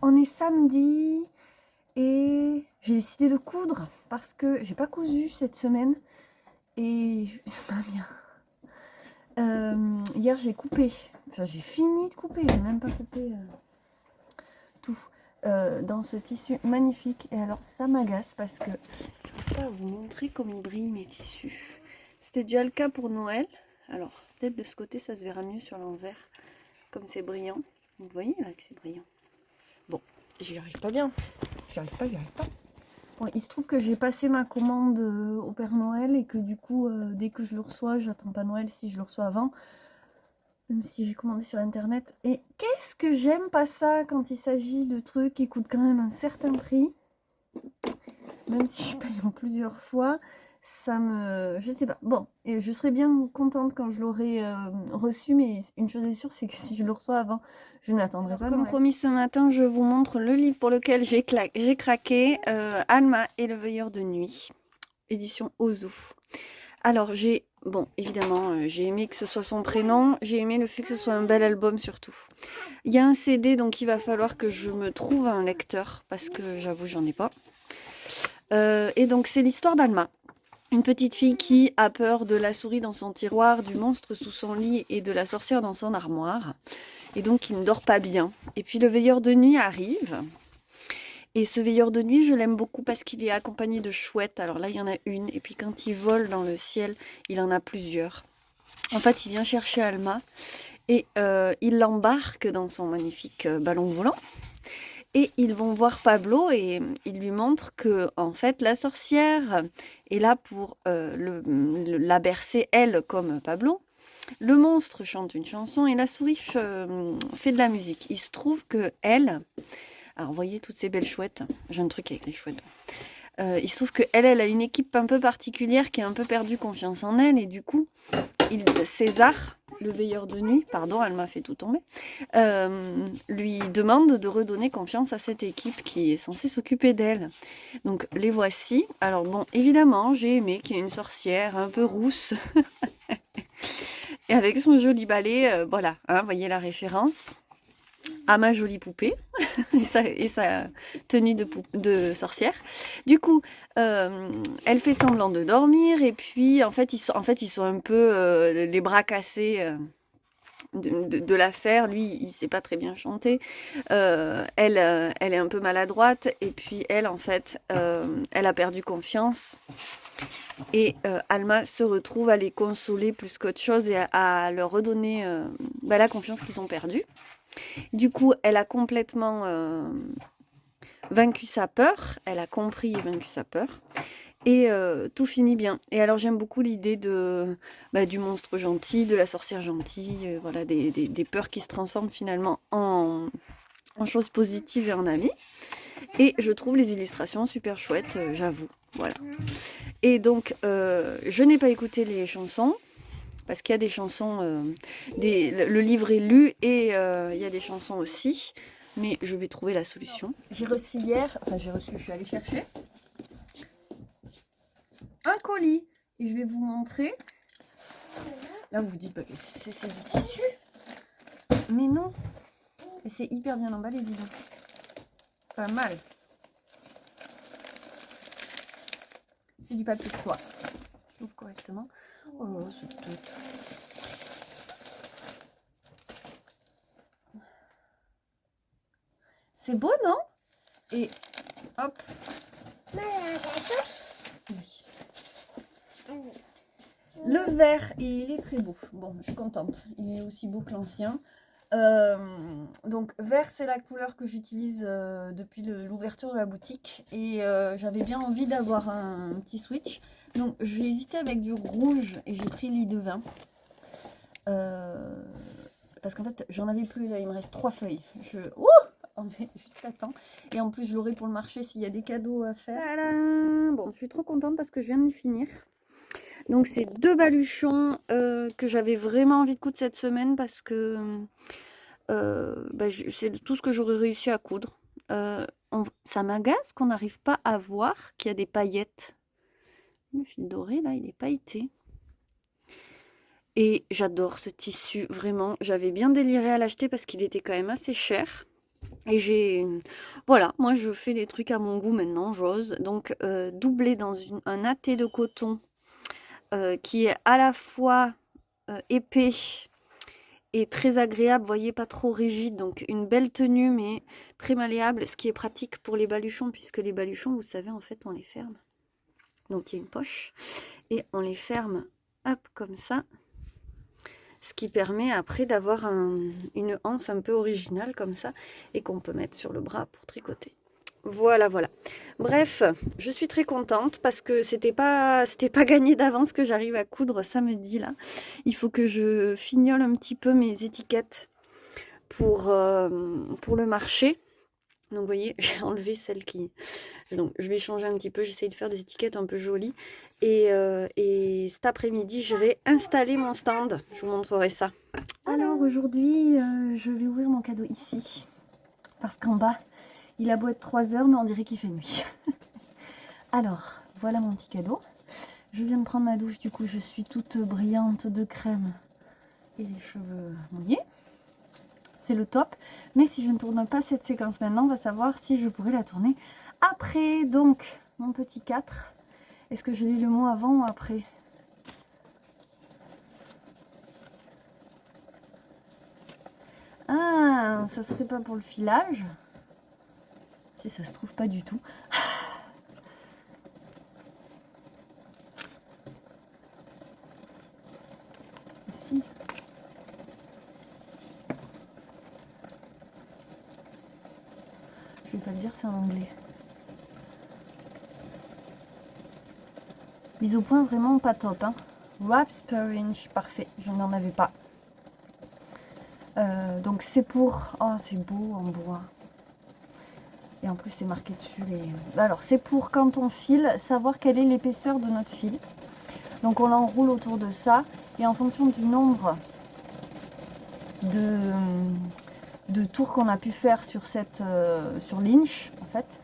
on est samedi et j'ai décidé de coudre parce que j'ai pas cousu cette semaine et c'est pas bien. Hier j'ai coupé, enfin j'ai fini de couper, j'ai même pas coupé tout dans ce tissu magnifique. Et alors ça m'agace parce que je peux pas vous montrer comme ils brillent mes tissus. C'était déjà le cas pour Noël. Alors peut-être de ce côté ça se verra mieux sur l'envers comme c'est brillant. Vous voyez là que c'est brillant. Bon, j'y arrive pas bien. J'y arrive pas. Bon, il se trouve que j'ai passé ma commande au Père Noël et que du coup, dès que je le reçois, j'attends pas Noël si je le reçois avant, même si j'ai commandé sur internet. Et qu'est-ce que j'aime pas ça quand il s'agit de trucs qui coûtent quand même un certain prix, même si je paye en plusieurs fois. Ça me... Je sais pas. Bon, et je serais bien contente quand je l'aurai reçu, mais une chose est sûre, c'est que si je le reçois avant, je n'attendrai pas. Comme promis ce matin, je vous montre le livre pour lequel j'ai craqué, Alma et le veilleur de nuit, édition Ozu. Alors bon, évidemment, j'ai aimé que ce soit son prénom, j'ai aimé le fait que ce soit un bel album surtout. Il y a un CD, donc il va falloir que je me trouve un lecteur, parce que j'avoue, j'en ai pas. Et donc c'est l'histoire d'Alma. Une petite fille qui a peur de la souris dans son tiroir, du monstre sous son lit et de la sorcière dans son armoire. Et donc qui ne dort pas bien. Et puis le veilleur de nuit arrive. Et ce veilleur de nuit, je l'aime beaucoup parce qu'il est accompagné de chouettes. Alors là, il y en a une. Et puis quand il vole dans le ciel, il en a plusieurs. En fait, il vient chercher Alma. Et il l'embarque dans son magnifique ballon volant. Et ils vont voir Pablo et il lui montre que en fait la sorcière est là pour la bercer elle comme Pablo. Le monstre chante une chanson et la souris fait de la musique. Il se trouve que elle, alors vous voyez toutes ces belles chouettes, j'ai un truc avec les chouettes. Il se trouve que elle a une équipe un peu particulière qui a un peu perdu confiance en elle et du coup, César, le veilleur de nuit, pardon, elle m'a fait tout tomber, lui demande de redonner confiance à cette équipe qui est censée s'occuper d'elle. Donc les voici. Alors bon, évidemment, j'ai aimé qu'il y ait une sorcière un peu rousse et avec son joli balai, voilà, hein, voyez la référence à ma jolie poupée et sa tenue de sorcière. Du coup, elle fait semblant de dormir et puis en fait ils sont un peu les bras cassés de l'affaire. Lui, il sait pas très bien chanter. Elle est un peu maladroite et puis elle, en fait, elle a perdu confiance. Et Alma se retrouve à les consoler plus qu'autre chose et à leur redonner la confiance qu'ils ont perdue. Du coup, elle a complètement vaincu sa peur. Elle a compris et vaincu sa peur. Et tout finit bien. Et alors j'aime beaucoup l'idée du monstre gentil, de la sorcière gentille, voilà, des peurs qui se transforment finalement en choses positives et en amis. Et je trouve les illustrations super chouettes, j'avoue. Voilà. Et donc, je n'ai pas écouté les chansons, parce qu'il y a des chansons, le livre est lu et il y a des chansons aussi. Mais je vais trouver la solution. J'ai reçu hier, je suis allée chercher un colis et je vais vous montrer. Là vous vous dites c'est du tissu, mais non, et c'est hyper bien emballé, dis donc, pas mal. C'est du papier de soie, je l'ouvre correctement. Oh c'est tout. C'est beau, non? Et hop. Oui. Le vert, il est très beau. Bon, je suis contente. Il est aussi beau que l'ancien. Donc, vert, c'est la couleur que j'utilise depuis l'ouverture de la boutique. Et j'avais bien envie d'avoir un petit switch. Donc, j'ai hésité avec du rouge et j'ai pris lit de vin. Parce qu'en fait, j'en avais plus. Là, il me reste 3 feuilles. On est juste à temps. Et en plus, je l'aurai pour le marché s'il y a des cadeaux à faire. Tadam! Bon, je suis trop contente parce que je viens de les finir. Donc, c'est 2 baluchons que j'avais vraiment envie de coudre cette semaine parce que c'est tout ce que j'aurais réussi à coudre. Ça m'agace qu'on n'arrive pas à voir qu'il y a des paillettes. Le fil doré, là, il est pailleté. Et j'adore ce tissu, vraiment. J'avais bien déliré à l'acheter parce qu'il était quand même assez cher. Et voilà, moi je fais des trucs à mon goût maintenant, j'ose. Donc doubler dans un atté de coton qui est à la fois épais et très agréable, vous voyez, pas trop rigide, donc une belle tenue mais très malléable, ce qui est pratique pour les baluchons, puisque les baluchons, vous savez, en fait, on les ferme. Donc il y a une poche et on les ferme, hop, comme ça, ce qui permet après d'avoir une anse un peu originale comme ça et qu'on peut mettre sur le bras pour tricoter. Voilà, voilà. Bref, je suis très contente parce que c'était pas gagné d'avance que j'arrive à coudre samedi là. Il faut que je fignole un petit peu mes étiquettes pour le marché. Donc vous voyez, j'ai enlevé celle qui... Donc je vais changer un petit peu, j'essaie de faire des étiquettes un peu jolies. Et cet après-midi, je vais installer mon stand. Je vous montrerai ça. Alors aujourd'hui, je vais ouvrir mon cadeau ici. Parce qu'en bas, il a beau être 3 heures, mais on dirait qu'il fait nuit. Alors, voilà mon petit cadeau. Je viens de prendre ma douche, du coup je suis toute brillante de crème et les cheveux mouillés. C'est le top. Mais si je ne tourne pas cette séquence maintenant, on va savoir si je pourrais la tourner après. Donc, mon petit 4. Est-ce que je lis le mot avant ou après? Ah, ça serait pas pour le filage? Si ça se trouve pas du tout. Si. Je vais pas le dire, c'est en anglais. Mise au point vraiment pas top. Hein. Wraps per inch, parfait. Je n'en avais pas. Donc c'est pour... Oh, c'est beau en bois. Et en plus c'est marqué dessus les... Alors c'est pour quand on file, savoir quelle est l'épaisseur de notre fil. Donc on l'enroule autour de ça. Et en fonction du nombre de tours qu'on a pu faire sur sur l'inch, en fait,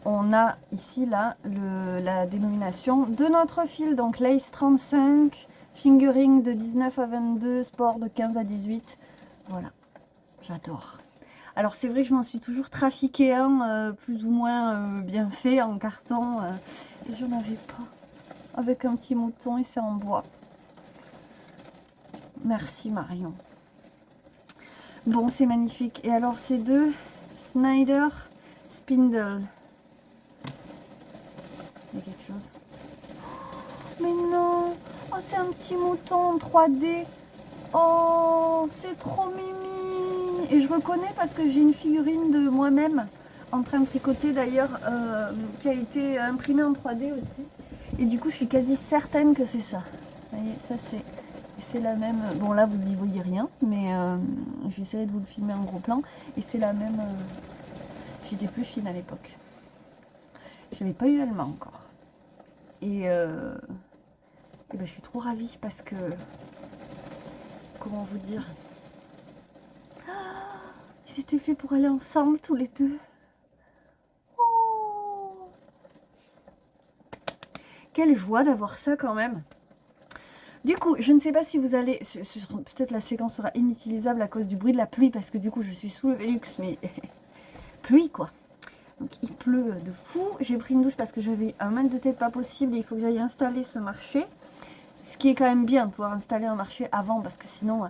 on a ici là la dénomination de notre fil. Donc lace 35, fingering de 19 à 22, sport de 15 à 18. Voilà, j'adore. Alors c'est vrai que je m'en suis toujours trafiqué un plus ou moins bien fait en carton. Et je n'en avais pas. Avec un petit mouton et c'est en bois. Merci Marion. Bon, c'est magnifique. Et alors c'est de Snyder Spindle. Il y a quelque chose. Mais non! Oh, c'est un petit mouton en 3D. Oh, c'est trop mimi. Et je reconnais parce que j'ai une figurine de moi-même en train de tricoter d'ailleurs qui a été imprimée en 3D aussi. Et du coup, je suis quasi certaine que c'est ça. Vous voyez, ça c'est la même. Bon, là, vous y voyez rien, mais j'essaierai de vous le filmer en gros plan. Et c'est la même. J'étais plus fine à l'époque. Je n'avais pas eu allemand encore. Et ben, je suis trop ravie parce que. Comment vous dire? Ils étaient faits pour aller ensemble tous les deux. Oh, quelle joie d'avoir ça quand même. Du coup, je ne sais pas si vous allez... Peut-être la séquence sera inutilisable à cause du bruit de la pluie, parce que du coup, je suis sous le Velux, mais... pluie, quoi. Donc, il pleut de fou. J'ai pris une douche parce que j'avais un mal de tête pas possible et il faut que j'aille installer ce marché. Ce qui est quand même bien de pouvoir installer un marché avant, parce que sinon...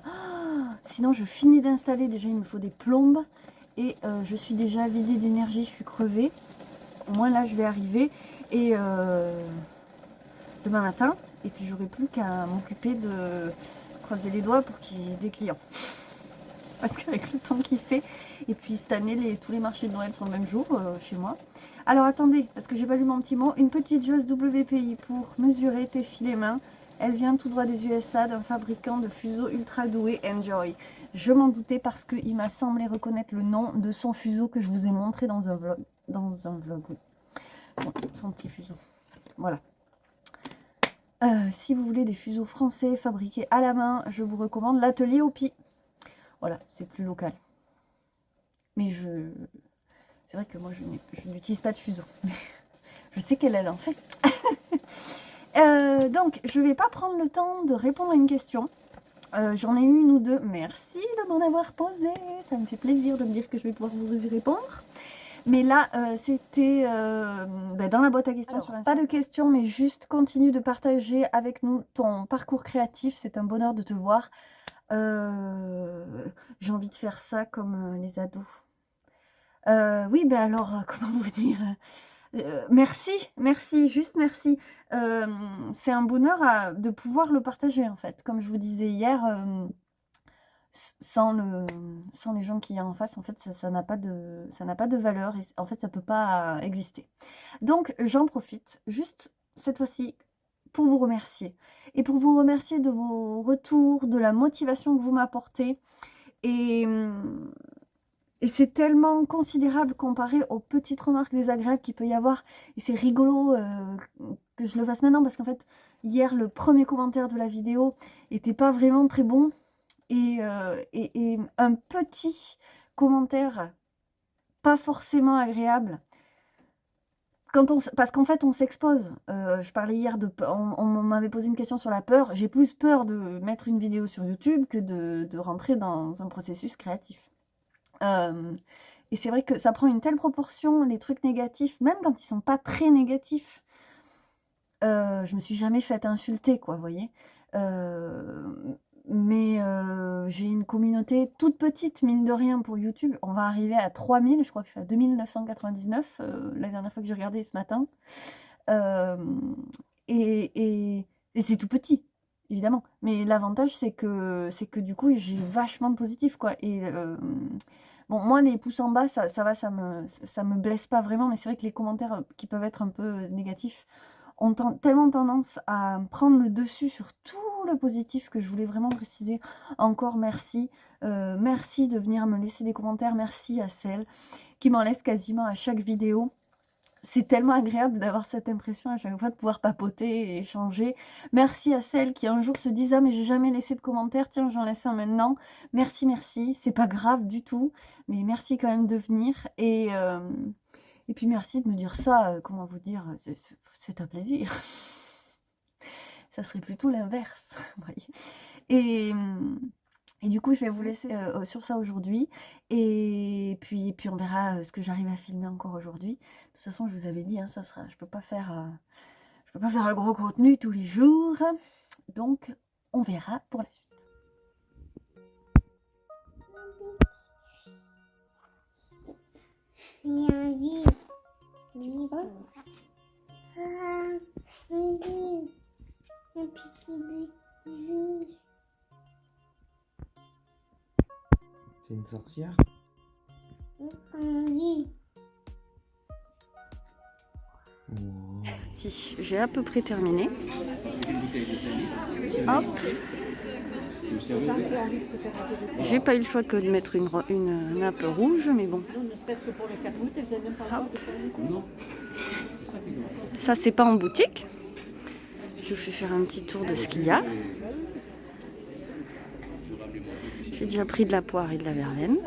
sinon, je finis d'installer. Déjà, il me faut des plombes. Et je suis déjà vidée d'énergie, je suis crevée. Au moins, là, je vais arriver. Et demain matin... Et puis j'aurai plus qu'à m'occuper de croiser les doigts pour qu'il y ait des clients. Parce qu'avec le temps qu'il fait, et puis cette année tous les marchés de Noël sont le même jour chez moi. Alors attendez, parce que j'ai pas lu mon petit mot. Une petite jauge WPI pour mesurer tes filets mains. Elle vient tout droit des USA d'un fabricant de fuseaux ultra doué, Enjoy. Je m'en doutais parce qu'il m'a semblé reconnaître le nom de son fuseau que je vous ai montré dans un vlog. Oui. Son petit fuseau. Voilà. Si vous voulez des fuseaux français fabriqués à la main, je vous recommande l'atelier Opi. Voilà, c'est plus local. Mais c'est vrai que moi, je n'utilise pas de fuseau. Je sais qu'elle en fait. Donc, je ne vais pas prendre le temps de répondre à une question. J'en ai eu une ou deux. Merci de m'en avoir posé. Ça me fait plaisir de me dire que je vais pouvoir vous y répondre. Mais là, c'était dans la boîte à questions. Alors, pas de questions, mais juste continue de partager avec nous ton parcours créatif. C'est un bonheur de te voir. J'ai envie de faire ça comme les ados. Oui, ben alors, comment vous dire merci, merci, juste merci. C'est un bonheur de pouvoir le partager, en fait. Comme je vous disais hier, sans les gens qu'il y a en face, en fait, ça n'a pas de valeur et en fait, ça peut pas exister. Donc, j'en profite juste cette fois-ci pour vous remercier et pour vous remercier de vos retours, de la motivation que vous m'apportez et c'est tellement considérable comparé aux petites remarques désagréables qu'il peut y avoir. Et c'est rigolo que je le fasse maintenant parce qu'en fait, hier, le premier commentaire de la vidéo était pas vraiment très bon. Et un petit commentaire pas forcément agréable. Parce qu'en fait, on s'expose. Je parlais hier on m'avait posé une question sur la peur. J'ai plus peur de mettre une vidéo sur YouTube que de rentrer dans un processus créatif. Et c'est vrai que ça prend une telle proportion, les trucs négatifs, même quand ils sont pas très négatifs. Je me suis jamais fait insulter, quoi, vous voyez. Mais j'ai une communauté toute petite, mine de rien, pour YouTube. On va arriver à 3000, je crois que je suis à 2999, la dernière fois que j'ai regardé ce matin. Et c'est tout petit, évidemment. Mais l'avantage, c'est que du coup, j'ai vachement de positif, quoi. Et bon, moi, les pouces en bas, ça va, ça me blesse pas vraiment. Mais c'est vrai que les commentaires qui peuvent être un peu négatifs ont tellement tendance à prendre le dessus sur tout le positif que je voulais vraiment préciser. Encore merci. Merci de venir me laisser des commentaires. Merci à celles qui m'en laissent quasiment à chaque vidéo. C'est tellement agréable d'avoir cette impression à chaque fois de pouvoir papoter et échanger. Merci à celles qui un jour se disent « Ah mais j'ai jamais laissé de commentaire, tiens j'en laisse un maintenant. » Merci, merci, c'est pas grave du tout. Mais merci quand même de venir. Et puis merci de me dire ça, comment vous dire, c'est un plaisir. Ça serait plutôt l'inverse. Et du coup, je vais vous laisser sur ça aujourd'hui. Et puis on verra ce que j'arrive à filmer encore aujourd'hui. De toute façon, je vous avais dit, hein, je peux pas faire un gros contenu tous les jours. Donc, on verra pour la suite. Il y a un livre. Un livre. Un petit livre. C'est une sorcière? Un livre. Wow. Si, j'ai à peu près terminé. Hop. J'ai pas eu le choix que de mettre une nappe rouge, mais bon. Hop. Ça, c'est pas en boutique. Je vous fais faire un petit tour de ce qu'il y a. J'ai déjà pris de la poire et de la verlaine.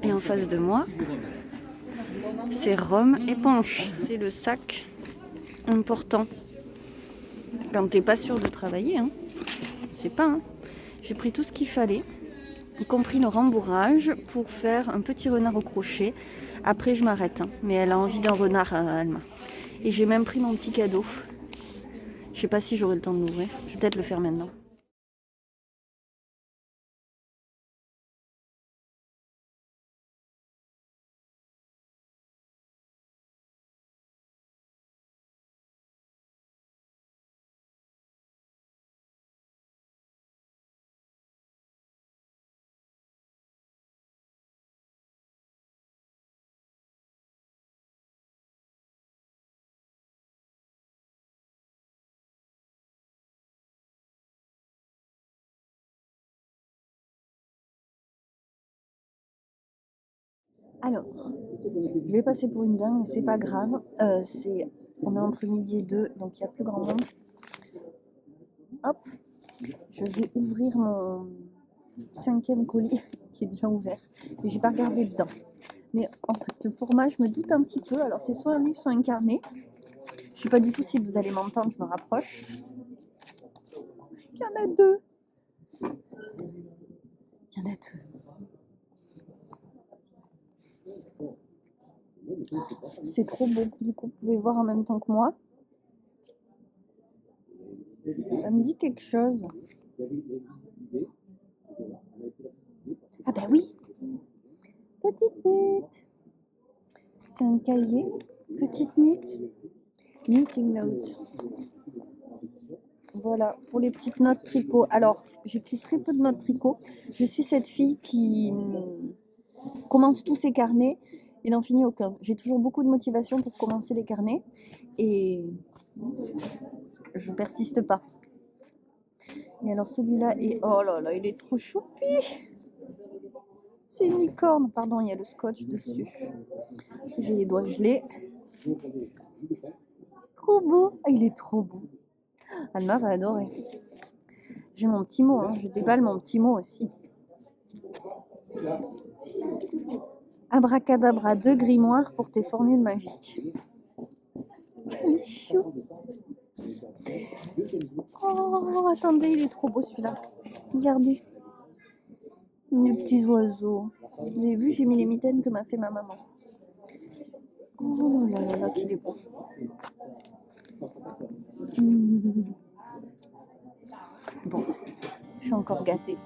Et en face de moi, c'est rhum et punch. C'est le sac important. Quand t'es pas sûr de travailler, hein. C'est pas, hein. J'ai pris tout ce qu'il fallait, y compris le rembourrage pour faire un petit renard au crochet. Après, je m'arrête, hein. Mais elle a envie d'un renard, Alma. Et j'ai même pris mon petit cadeau. Je sais pas si j'aurai le temps de l'ouvrir. Je vais peut-être le faire maintenant. Alors, je vais passer pour une dingue, mais c'est pas grave. On est entre midi et 2, donc il n'y a plus grand monde. Hop, je vais ouvrir mon 5e colis qui est déjà ouvert. Mais j'ai pas regardé dedans. Mais en fait, le format, je me doute un petit peu. Alors, c'est soit un livre, soit un carnet. Je sais pas du tout si vous allez m'entendre, je me rapproche. Il y en a deux. Il y en a deux. C'est trop beau. Du coup, vous pouvez voir en même temps que moi. Ça me dit quelque chose. Ah bah oui. Petite Nut. C'est un cahier. Petite Nut. Knitting note. Voilà, pour les petites notes tricot. Alors, j'écris très peu de notes tricot. Je suis cette fille qui commence tous ses carnets et n'en finit aucun. J'ai toujours beaucoup de motivation pour commencer les carnets et je persiste pas. Et alors celui-là est... Oh là là, il est trop choupi. C'est une licorne. Pardon, il y a le scotch dessus. J'ai les doigts gelés. Trop beau. Ah, il est trop beau. Alma va adorer. J'ai mon petit mot, hein. Je déballe mon petit mot aussi. Abracadabra, 2 grimoires pour tes formules magiques. Il est chou. Oh, attendez, il est trop beau celui-là. Regardez. Les petits oiseaux. Vous avez vu, j'ai mis les mitaines que m'a fait ma maman. Oh là là là, qu'il est beau. Bon, je suis encore gâtée.